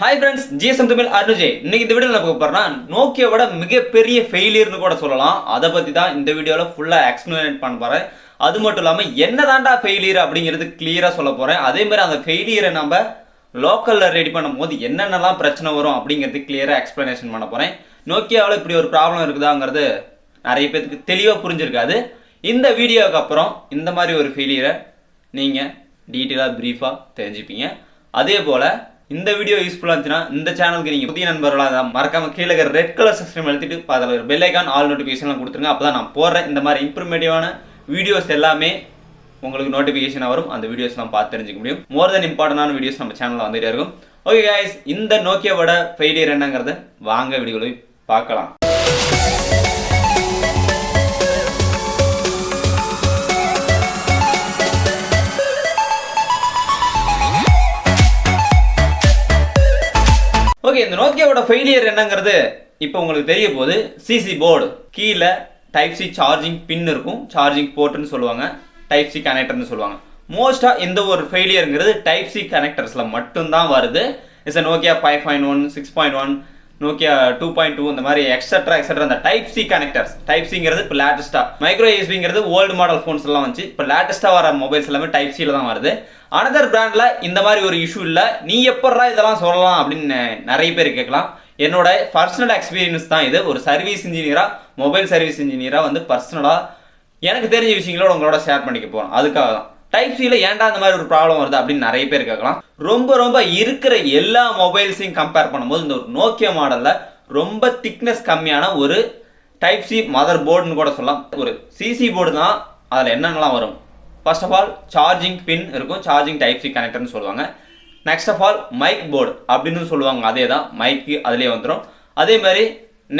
Hi friends, GSM Tamil Arunvijay. இன்னைக்கு இந்த வீடியோல பார்க்க போறோம்னா நோக்கியாவோட மிகப்பெரிய ஃபெயிலியர்னு கூட சொல்லலாம். அத பத்தி தான் இந்த வீடியோல ஃபுல்லா எக்ஸ்பிளைன் பண்ண போறேன். அது மட்டும் இல்லாம என்னதான்டா ஃபெயிலியர் அப்படிங்கிறது கிளியரா சொல்ல போறேன். அதே மாதிரி அந்த ஃபெயிலியரை நம்ம லோக்கல்ல ரெடி பண்ணும்போது என்னென்னலாம் பிரச்சனை வரும் அப்படிங்கிறது கிளியரா எக்ஸ்பிளனேஷன் பண்ண போறேன். நோக்கியாவுல இப்படி ஒரு ப்ராப்ளம் இருக்குதாங்கிறது நிறைய பேருக்கு தெளிவா புரிஞ்சிருக்காது. இந்த வீடியோக்கு அப்புறம் இந்த மாதிரி ஒரு ஃபெயிலியரை நீங்க டீடைலா பிரீஃபா தெரிஞ்சுப்பீங்க. அதே போல இந்த வீடியோ யூஸ்ஃபுல்லா இருந்துச்சுனா இந்த சேனலுக்கு நீங்க புதிய நண்பர்களா இருந்தா மறக்காம கீழ இருக்கிற ரெட் கலர் சப்ஸ்கிரைப் அழுத்திட்டு பக்கத்துல ஒரு பெல் ஐகான் ஆல் நோட்டிஃபிகேஷன்லாம் கொடுத்துருங்க. அப்பதான் நான் போடுற இந்த மாதிரி இம்ப்ரூவ்மென்டிவான வீடியோஸ் எல்லாமே உங்களுக்கு நோட்டிஃபிகேஷன் வரும். அந்த வீடியோஸ்லாம் பார்த்து தெரிஞ்சுக்க முடியும். மோர் தென் இம்பார்ட்டன்டான வீடியோஸ் நம்ம சேனல்ல வந்துட்டே இருக்கும். ஓகே गाइस, இந்த நோக்கியாவோட ஃபெயிலியர் என்னங்கறத வாங்க வீடியோல போய் பார்க்கலாம். ஓகே, இந்த நோக்கியாவோட ஃபெயிலியர் என்னங்கிறது இப்போ உங்களுக்கு தெரிய போகுது. சிசி போர்டு கீழே டைப் சி சார்ஜிங் பின் இருக்கும், சார்ஜிங் போர்ட்னு சொல்லுவாங்க, டைப் சி கனெக்டர்னு சொல்லுவாங்க. மோஸ்டா இந்த ஒரு ஃபெயிலியர்ங்கிறது டைப் சி கனெக்டர்ஸ்ல மட்டும்தான் வருது. இட்ஸ் நோக்கியா 5.1, 6.1, நோக்கியா 2.2 இந்த மாதிரி எக்ஸெட்ரா அந்த டைப் சி கனெக்டர்ஸ். டைப் சிங்கிறது இப்போ லேட்டஸ்டா, மைக்ரோ யூஎஸ்பிங்கிறது ஓல்டு மாடல் ஃபோன்ஸ் எல்லாம் வந்துச்சு. இப்போ லேட்டஸ்டா வர மொபைல்ஸ் எல்லாமே டைப் சில தான் வருது. அனதர் பிராண்ட்ல இந்த மாதிரி ஒரு இஷ்யூ இல்லை. நீ எப்படா இதெல்லாம் சொல்லலாம் அப்படின்னு நிறைய பேர் கேட்கலாம். என்னோட பர்சனல் எக்ஸ்பீரியன்ஸ் தான் இது. ஒரு சர்வீஸ் இன்ஜினியரா, மொபைல் சர்வீஸ் இன்ஜினியரா வந்து பர்சனலா எனக்கு தெரிஞ்ச விஷயங்களோட உங்களோட ஷேர் பண்ணிக்க போறோம். அதுக்காக தான் டைப் சில ஏன்டா அந்த மாதிரி ஒரு ப்ராப்ளம் வருது அப்படின்னு நிறைய பேர் கேட்கலாம். ரொம்ப இருக்கிற எல்லா மொபைல்ஸையும் கம்பேர் பண்ணும்போது இந்த ஒரு நோக்கியா மாடல்ல ரொம்ப திக்னஸ் கம்மியான ஒரு டைப் சி மதர் போர்டுன்னு கூட சொல்லலாம். ஒரு சிசி போர்டு தான். அதில் என்னென்னலாம் வரும்? First of all charging pin இருக்கும், சார்ஜிங் டைப் சி கனெக்டர்னு சொல்லுவாங்க. Next of all mic board அப்படின்னு சொல்லுவாங்க, அதே தான் மைக்கு அதிலே வந்துடும். அதே மாதிரி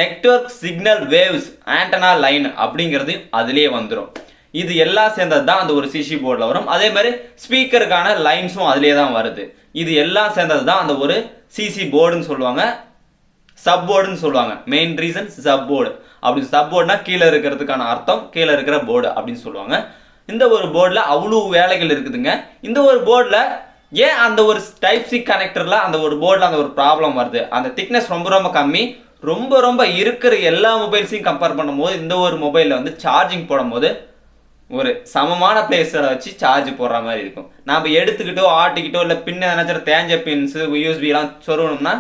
network signal waves antenna line அப்படிங்கிறது அதிலே வந்துடும். இது எல்லாம் சேர்ந்தது தான் அந்த ஒரு சிசி போர்டில் வரும். அதே மாதிரி ஸ்பீக்கருக்கான லைன்ஸும் அதிலே தான் வருது. இது எல்லாம் சேர்ந்தது தான் அந்த ஒரு சிசி போர்டுன்னு சொல்லுவாங்க, சப் போர்டுன்னு சொல்லுவாங்க. Main reason sub board. அப்படி சப் போர்டுனா கீழே இருக்கிறதுக்கான அர்த்தம், கீழே இருக்கிற போர்டு அப்படின்னு சொல்லுவாங்க. இந்த ஒரு போர்டில் அவ்வளோ வேலைகள் இருக்குதுங்க. இந்த ஒரு போர்டில் ஏன் அந்த ஒரு டைப் சி கனெக்டர்ல அந்த ஒரு போர்டில் அந்த ஒரு ப்ராப்ளம் வருது? அந்த திக்னஸ் ரொம்ப கம்மி. ரொம்ப இருக்கிற எல்லா மொபைல்ஸையும் கம்பேர் பண்ணும்போது இந்த ஒரு மொபைலில் வந்து சார்ஜிங் போடும்போது ஒரு சமமான பிளேஸில் வச்சு சார்ஜ் போடுற மாதிரி இருக்கும். நாம் எடுத்துக்கிட்டோ ஆட்டிக்கிட்டோ இல்லை பின்ன நினைச்சிட தேஞ்ச பின்ஸு யூஎஸ்பிலாம் சொருகணும்னா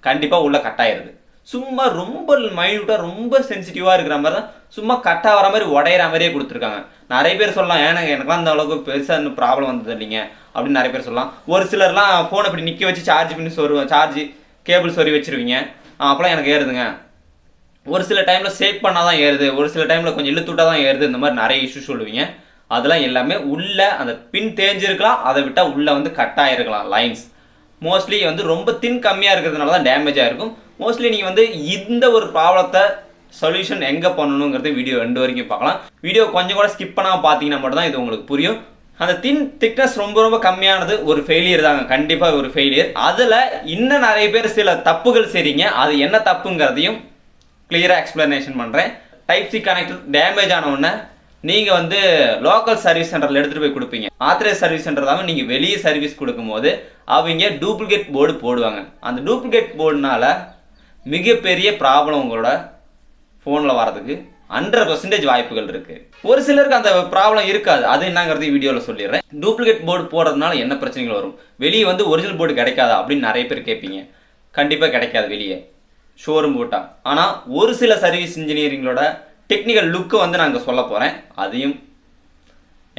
கண்டிப்பாக உள்ள கட் ஆயிடுது. சும்மா ரொம்ப மைன்யூட்டாக ரொம்ப சென்சிட்டிவாக இருக்கிற மாதிரி தான் சும்மா கட் ஆகிற மாதிரி உடையிற மாதிரியே கொடுத்துருக்காங்க. நிறைய பேர் சொல்லலாம், எனக்குலாம் அந்த அளவுக்கு பெருசாக இன்னும் ப்ராப்ளம் வந்தது இல்லைங்க அப்படின்னு நிறைய பேர் சொல்லலாம். ஒரு சிலர்லாம் ஃபோனை இப்படி நிற்க வச்சு சார்ஜ் பண்ணி சார்ஜ் கேபிள் சொறி வச்சிருவீங்க, அப்போலாம் எனக்கு ஏறுதுங்க. ஒரு சில டைமில் சேவ் பண்ணால் தான் ஏறுது, ஒரு சில டைமில் கொஞ்சம் இழுத்துட்டா தான் ஏறுது. இந்த மாதிரி நிறைய இஷ்யூ சொல்லுவீங்க. அதெல்லாம் எல்லாமே உள்ள அந்த பின் தேஞ்சிருக்கலாம், அதை விட்டால் உள்ளே வந்து கட் ஆகிருக்கலாம் லைன்ஸ். மோஸ்ட்லி வந்து ரொம்ப தின் கம்மியாக இருக்கிறதுனால தான் டேமேஜ் ஆகிருக்கும். மோஸ்ட்லி நீங்கள் வந்து இந்த ஒரு ப்ராப்ளத்தை சொல்யூஷன் எங்கே பண்ணணுங்கிறது வீடியோ ரெண்டு வரைக்கும் பார்க்கலாம். வீடியோ கொஞ்சம் கூட ஸ்கிப் பண்ணாமல் பார்த்தீங்கன்னா மட்டும் தான் இது உங்களுக்கு புரியும். அந்த திக்னஸ் ரொம்ப கம்மியானது ஒரு ஃபெயிலியர் தாங்க, கண்டிப்பாக ஒரு ஃபெயிலியர். அதில் இன்னும் நிறைய பேர் சில தப்புகள் செய்றீங்க. அது என்ன தப்புங்கிறதையும் கிளியராக எக்ஸ்பிளனேஷன் பண்ணுறேன். டைப் சி கனெக்டர் டேமேஜ் ஆனவுடனே நீங்கள் வந்து லோக்கல் சர்வீஸ் சென்டரில் எடுத்துகிட்டு போய் கொடுப்பீங்க. ஆத்தரைஸ் சர்வீஸ் சென்டர் தான் நீங்கள் வெளியே சர்வீஸ் கொடுக்கும்போது அவங்க டூப்ளிகேட் போர்டு போடுவாங்க. அந்த டூப்ளிகேட் போர்டுனால மிகப்பெரிய ப்ராப்ளம் உங்களோட ஃபோனில் வரதுக்கு 100% வாய்ப்புகள் இருக்குது. ஒரு சிலருக்கு அந்த ப்ராப்ளம் இருக்காது. அது என்னங்கிறது வீடியோவில் சொல்லிடுறேன். டூப்ளிகேட் போர்டு போடுறதுனால என்ன பிரச்சனைகள் வரும்? வெளியே வந்து ஒரிஜினல் போர்டு கிடைக்காதா அப்படின்னு நிறைய பேர் கேட்பீங்க. கண்டிப்பாக கிடைக்காது வெளியே ஷோரூம் போட்டா. ஆனால் ஒரு சில சர்வீஸ் இன்ஜினியரிங்களோட டெக்னிக்கல் லுக்கு வந்து நாங்கள் சொல்ல போகிறேன். அதையும்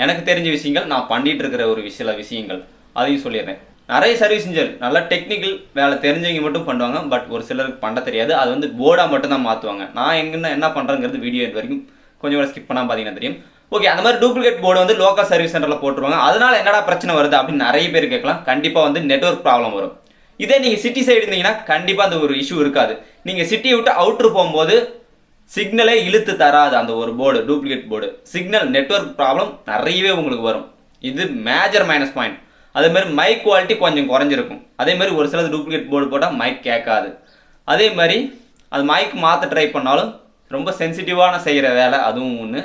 எனக்கு தெரிஞ்ச விஷயங்கள், நான் பண்ணிட்டு இருக்கிற ஒரு சில விஷயங்கள் அதையும் சொல்லிடுறேன். நிறைய சர்வீஸ் இன்ஜினியர் நல்ல டெக்னிக்கல் வேலை தெரிஞ்சவங்க மட்டும் பண்ணுவாங்க. பட் ஒரு சிலருக்கு பண்ண தெரியாது. அது வந்து போர்டாக மட்டும் தான் மாற்றுவாங்க. நான் என்ன பண்ணுறேங்கிறது வீடியோ இது வரைக்கும் கொஞ்சம் கூட ஸ்கிப் பண்ணால் பார்த்தீங்கன்னா தெரியும். ஓகே, அந்த மாதிரி டூப்ளிகேட் போர்டு வந்து லோக்கல் சர்வீஸ் சென்டரில் போட்டுருவாங்க. அதனால என்னடா பிரச்சனை வருது அப்படின்னு நிறைய பேர் கேட்கலாம். கண்டிப்பாக வந்து நெட்வொர்க் ப்ராப்ளம் வரும். இதே நீங்கள் சிட்டி சைடு இருந்தீங்கன்னா கண்டிப்பாக அந்த ஒரு இஷ்யூ இருக்காது. நீங்கள் சிட்டியை விட்டு அவுட்ரு போகும்போது சிக்னலே இழுத்து தராது அந்த ஒரு board, duplicate board. Signal network problem நிறையவே உங்களுக்கு வரும். இது மேஜர் மைனஸ் பாயிண்ட். அதே மாதிரி மைக் குவாலிட்டி கொஞ்சம் குறைஞ்சிருக்கும். அதே மாதிரி ஒரு சில டூப்ளிகேட் போர்டு போட்டால் மைக் கேட்காது. அதே மாதிரி அது மைக் மாற்ற ட்ரை பண்ணாலும் ரொம்ப சென்சிட்டிவான செய்கிற வேலை அதுவும் ஒன்று.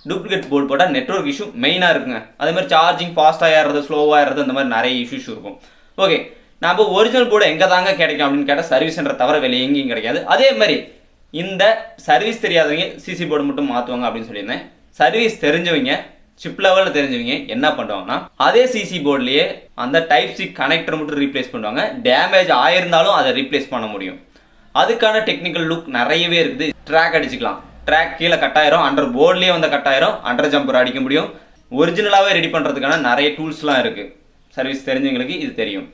டூப்ளிகேட் போர்டு போட்டால் நெட்வொர்க் இஷ்யூ மெயினாக இருக்குங்க. அதே மாதிரி சார்ஜிங் ஃபாஸ்ட்டாக ஏறுறது, ஸ்லோவாக ஏறுறது, அந்த மாதிரி நிறைய இஷ்யூஸ் இருக்கும். ஓகே, நம்ம ஒரிஜினல் போர்டு எங்கே தாங்க கிடைக்கும் அப்படின்னு கேட்டால் சர்வீஸ் சென்டர் தவிர வெளியே எங்கேயும் கிடைக்காது. அதே மாதிரி இந்த சர்வீஸ் தெரியாதவங்க சிசி போர்டு மட்டும் மாற்றுவாங்க அப்படின்னு சொல்லியிருந்தேன். சர்வீஸ் தெரிஞ்சவங்க சிப் லெவலில் தெரிஞ்சவங்க என்ன பண்ணுவாங்கன்னா அதே சிசி போர்ட்லேயே அந்த டைப் சி கனெக்டர் மட்டும் ரீப்ளேஸ் பண்ணுவாங்க. டேமேஜ் ஆயிருந்தாலும் அதை ரீப்ளேஸ் பண்ண முடியும். அதுக்கான டெக்னிக்கல் லுக் நிறையவே இருக்குது. ட்ராக் அடிச்சுக்கலாம், ட்ராக் கீழே கட்டாயிரும், அண்டர் போர்ட்லேயே வந்து கட்டாயிரும், அண்டர் ஜம்பர் அடிக்க முடியும். ஒரிஜினலாகவே ரெடி பண்ணுறதுக்கான நிறைய டூல்ஸ்லாம் இருக்குது. சர்வீஸ் தெரிஞ்சவங்களுக்கு இது தெரியும்.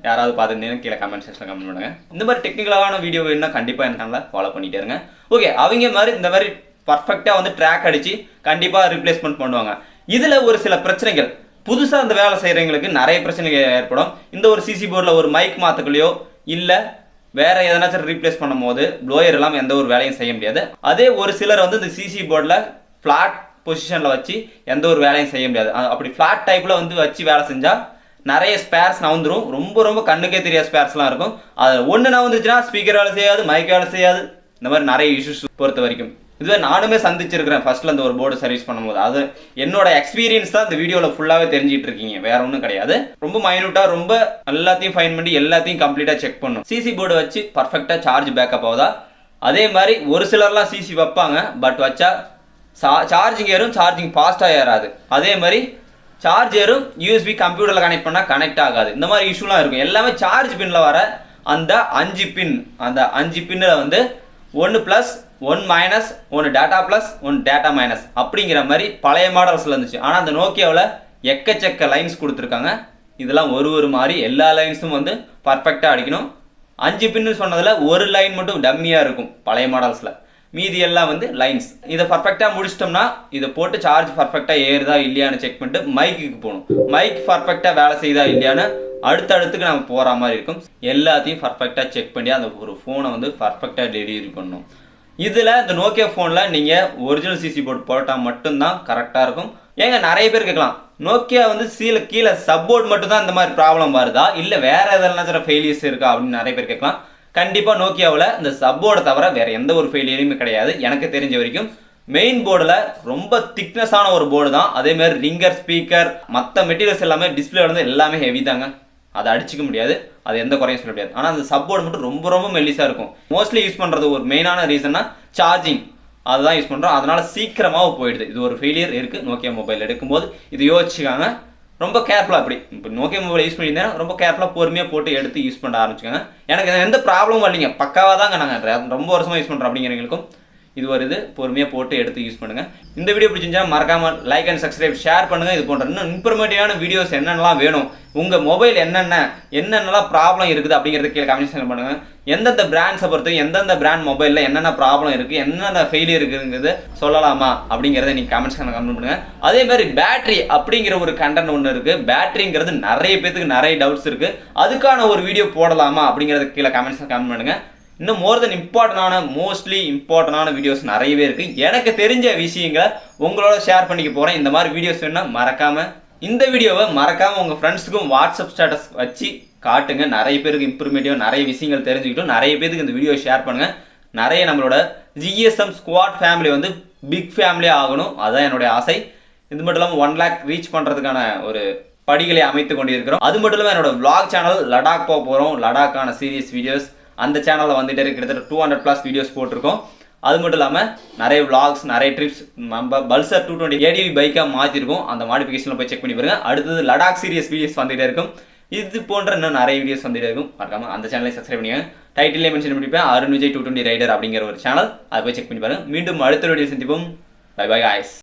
யாராவது பார்த்துருந்தீங்கன்னா கீழே கமெண்ட் செக்ஷனில் கமெண்ட் பண்ணுங்கள். இந்த மாதிரி டெக்னிக்கலான வீடியோ வேணும்னா கண்டிப்பாக என் சேனலை ஃபாலோ பண்ணிட்டே இருங்க. ஓகே, அவங்க மாதிரி இந்த மாதிரி பர்ஃபெக்டாக வந்து ட்ராக் அடித்து கண்டிப்பாக ரீப்ளேஸ்மெண்ட் பண்ணுவாங்க. இதில் ஒரு சில பிரச்சனைகள் புதுசாக அந்த வேலை செய்கிறவங்களுக்கு நிறைய பிரச்சனைகள் ஏற்படும். இந்த ஒரு சிசி போர்டில் ஒரு மைக் மாற்றுக்கலையோ இல்லை வேறு எதனாச்சும் ரீப்ளேஸ் பண்ணும் போது ப்ளோயர் எல்லாம் எந்த ஒரு வேலையும் செய்ய முடியாது. அதே ஒரு சிலர் வந்து இந்த சிசி போர்டில் ஃப்ளாட் பொசிஷனில் வச்சு எந்த ஒரு வேலையும் செய்ய முடியாது. அப்படி ஃப்ளாட் டைப்பில் வந்து வச்சு வேலை செஞ்சால் நிறைய ஸ்பேர்ஸ் நவுந்துடும். ரொம்ப ரொம்ப கண்ணுக்கே தெரியாத ஸ்பேர்ஸ்லாம் இருக்கும். அது ஒன்று நவுந்துச்சுன்னா ஸ்பீக்கர் வேலை செய்யாது, மைக் வேலை செய்யாது. இந்த மாதிரி நிறைய இஷ்யூஸ் பொறுத்த வரைக்கும் இதுவே நானுமே சந்திச்சிருக்கிறேன். ஃபர்ஸ்ட்ல அந்த ஒரு போர்டு சர்வீஸ் பண்ணும்போது அது என்னோட எக்ஸ்பீரியன்ஸ் தான் இந்த வீடியோவில் ஃபுல்லாகவே தெரிஞ்சிட்டு இருக்கீங்க. வேற ஒன்றும் கிடையாது. ரொம்ப மைனூட்டாக ரொம்ப எல்லாத்தையும் ஃபைன் பண்ணி எல்லாத்தையும் கம்ப்ளீட்டாக செக் பண்ணும். சிசி போர்டு வச்சு பர்ஃபெக்டாக சார்ஜ் பேக்கப் ஆகுதா? அதே மாதிரி ஒரு சிலர்லாம் சிசி வைப்பாங்க, பட் வச்சா சார்ஜிங் ஏறும், சார்ஜிங் ஃபாஸ்ட்டாக ஏறாது. அதே மாதிரி சார்ஜ் ஏறும், யூஎஸ்பி கம்ப்யூட்டரில் கனெக்ட் பண்ணால் கனெக்ட் ஆகாது. இந்த மாதிரி இஷ்யூலாம் இருக்கும். எல்லாமே சார்ஜ் பின்னில் வர அந்த 5 பின், அந்த 5 பின்னில் வந்து 1 plus 1 minus 1 data plus 1 data minus அப்படிங்கிற மாதிரி பழைய மாடல்ஸில் இருந்துச்சு. ஆனால் அந்த நோக்கியாவில் எக்கச்சக்க லைன்ஸ் கொடுத்துருக்காங்க. இதெல்லாம் ஒரு மாதிரி எல்லா லைன்ஸும் வந்து பர்ஃபெக்டாக அடிக்கணும். 5 பின்னு சொன்னதில் ஒரு லைன் மட்டும் டம்மியாக இருக்கும் பழைய மாடல்ஸில். மீதி எல்லாம் வந்து லைன்ஸ். இதை பர்ஃபெக்டாக முடிச்சிட்டோம்னா இதை போட்டு சார்ஜ் பர்ஃபெக்டாக ஏறுதா இல்லையான்னு செக் பண்ணிட்டு மைக்குக்கு போகணும். மைக் பர்ஃபெக்டாக வேலை செய்யுதா இல்லையான்னு அடுத்தடுத்துக்கு நம்ம போகிற மாதிரி இருக்கும். எல்லாத்தையும் பர்ஃபெக்டாக செக் பண்ணி அந்த ஒரு ஃபோனை வந்து பர்ஃபெக்டாக டெலிவரி பண்ணணும். இதில் இந்த நோக்கியா ஃபோனில் நீங்கள் ஒரிஜினல் சிசி போர்டு போட்டால் மட்டும்தான் கரெக்டாக இருக்கும். ஏங்க நிறைய பேர் கேட்கலாம், நோக்கியா வந்து கீழே சப்போர்ட் மட்டும் தான் இந்த மாதிரி ப்ராப்ளம் வருதா இல்லை வேற எதனா ஃபெயிலியர்ஸ் இருக்கா அப்படின்னு நிறைய பேர் கேட்கலாம். கண்டிப்பாக நோக்கியாவில் இந்த சப்போர்டை தவிர வேற எந்த ஒரு ஃபெயிலியருமே கிடையாது. எனக்கு தெரிஞ்ச வரைக்கும் மெயின் போர்டில் ரொம்ப திக்னஸான ஒரு போர்டு தான். அதே மாதிரி ரிங்கர், ஸ்பீக்கர், மற்ற மெட்டீரியல்ஸ் எல்லாமே டிஸ்பிளே வந்து எல்லாமே ஹெவி தாங்க. அதை அடிச்சிக்க முடியாது, அது எந்த குறையும் சொல்ல முடியாது. ஆனால் அந்த சப்போர்ட் மட்டும் ரொம்ப ரொம்ப மெல்லிஸாக இருக்கும். மோஸ்ட்லி யூஸ் பண்ணுறது ஒரு மெயினான ரீசன்னா சார்ஜிங், அதுதான் யூஸ் பண்ணுறோம். அதனால சீக்கிரமாக போயிடுது. இது ஒரு ஃபெயிலியர் இருக்குது நோக்கியா மொபைல் எடுக்கும்போது. இது யோசிச்சுக்காங்க, ரொம்ப கேர்ஃபுல்லாக. அப்படி இப்போ நோக்கியா மொபைல் யூஸ் பண்ணியிருந்தேன்னா ரொம்ப கேர்ஃபுல்லாக பொறுமையாக போட்டு எடுத்து யூஸ் பண்ண ஆரம்பிச்சுக்கோங்க. எனக்கு எந்த ப்ராப்ளமும் இல்லைங்க, பக்காவாக தாங்க நாங்கள் ரொம்ப வருஷமாக யூஸ் பண்ணுறோம். அப்படிங்கிறவங்களுக்கும் இது வருது, பொறுமையாக போட்டு எடுத்து யூஸ் பண்ணுங்கள். இந்த வீடியோ பிடிச்சிருந்தா மறக்காமல் லைக் அண்ட் சப்ஸ்கிரைப், ஷேர் பண்ணுங்கள். இது போன்ற இன்னும் இன்ஃபர்மேட்டிவான வீடியோஸ் என்னென்னலாம் வேணும், உங்கள் மொபைல் என்னென்னலாம் ப்ராப்ளம் இருக்குது அப்படிங்கிறத கீழே கமெண்ட் பண்ணுங்கள். எந்தெந்த பிராண்ட்ஸை பொறுத்து எந்தெந்த பிராண்ட் மொபைலில் என்னென்ன ப்ராப்ளம் இருக்குது, என்னென்ன ஃபெயிலியர் இருக்குங்கிறது சொல்லலாமா அப்படிங்கிறத நீங்கள் கமெண்ட் பண்ணுங்கள். அதே மாதிரி பேட்டரி அப்படிங்கிற ஒரு கண்டென்ட் ஒன்று இருக்குது. பேட்டரிங்கிறது நிறைய பேத்துக்கு நிறைய டவுட்ஸ் இருக்குது. அதுக்கான ஒரு வீடியோ போடலாமா அப்படிங்கிறத கீழே கமெண்ட் பண்ணுங்கள். இன்னும் மோஸ்ட்லி இம்பார்ட்டன்டான வீடியோஸ் நிறையவே இருக்குது. எனக்கு தெரிஞ்ச விஷயங்களை உங்களோட ஷேர் பண்ணிக்க போகிறேன். இந்த மாதிரி வீடியோஸ் வேணும்னா இந்த வீடியோவை மறக்காமல் உங்கள் ஃப்ரெண்ட்ஸுக்கும் வாட்ஸ்அப் ஸ்டேட்டஸ் வச்சு காட்டுங்க. நிறைய பேருக்கு இம்ப்ரூவ்மெண்ட்டாக நிறைய விஷயங்கள் தெரிஞ்சுக்கிட்டோம். நிறைய பேருக்கு இந்த வீடியோ ஷேர் பண்ணுங்கள். நிறைய நம்மளோட GSM ஸ்குவாட் ஃபேமிலி வந்து பிக் ஃபேமிலியாக ஆகணும், அதுதான் என்னுடைய ஆசை. இது மட்டும் இல்லாமல் 1 lakh ரீச் பண்ணுறதுக்கான ஒரு படிகளை அமைத்து கொண்டிருக்கிறோம். அது மட்டும் இல்லாமல் என்னோட vlog சேனல் லடாக் போக போகிறோம். லடாக்கான சீரியஸ் வீடியோஸ் அந்த சேனலில் வந்துட்டு கிட்டத்தட்ட 200+ வீடியோஸ் போட்டிருக்கோம். அது மட்டும் இல்லாமல் நிறைய vlogs, நிறைய ட்ரிப்ஸ், நம்ம பல்சர் 220 ADV பைக்காக மாற்றிருக்கோம். அந்த மாடிஃபிகேஷனில் போய் செக் பண்ணி பாருங்க. அடுத்தது லடாக் சீரியஸ் வீடியோஸ் வந்துகிட்டே இருக்கும். இது போன்ற இன்னும் நிறைய வீடியோஸ் வந்துகிட்டே இருக்கும். மறக்காம அந்த சேனலை சப்ஸ்கிரைப் பண்ணுங்க. டைட்டிலே மென்ஷன் பண்ணிப்பேன், அருண் விஜய் 220 ரைடர் அப்படிங்கிற ஒரு சேனல். அதை போய் செக் பண்ணி பாருங்க. மீண்டும் அடுத்த வீடியோ சந்திப்போம். Bye bye guys.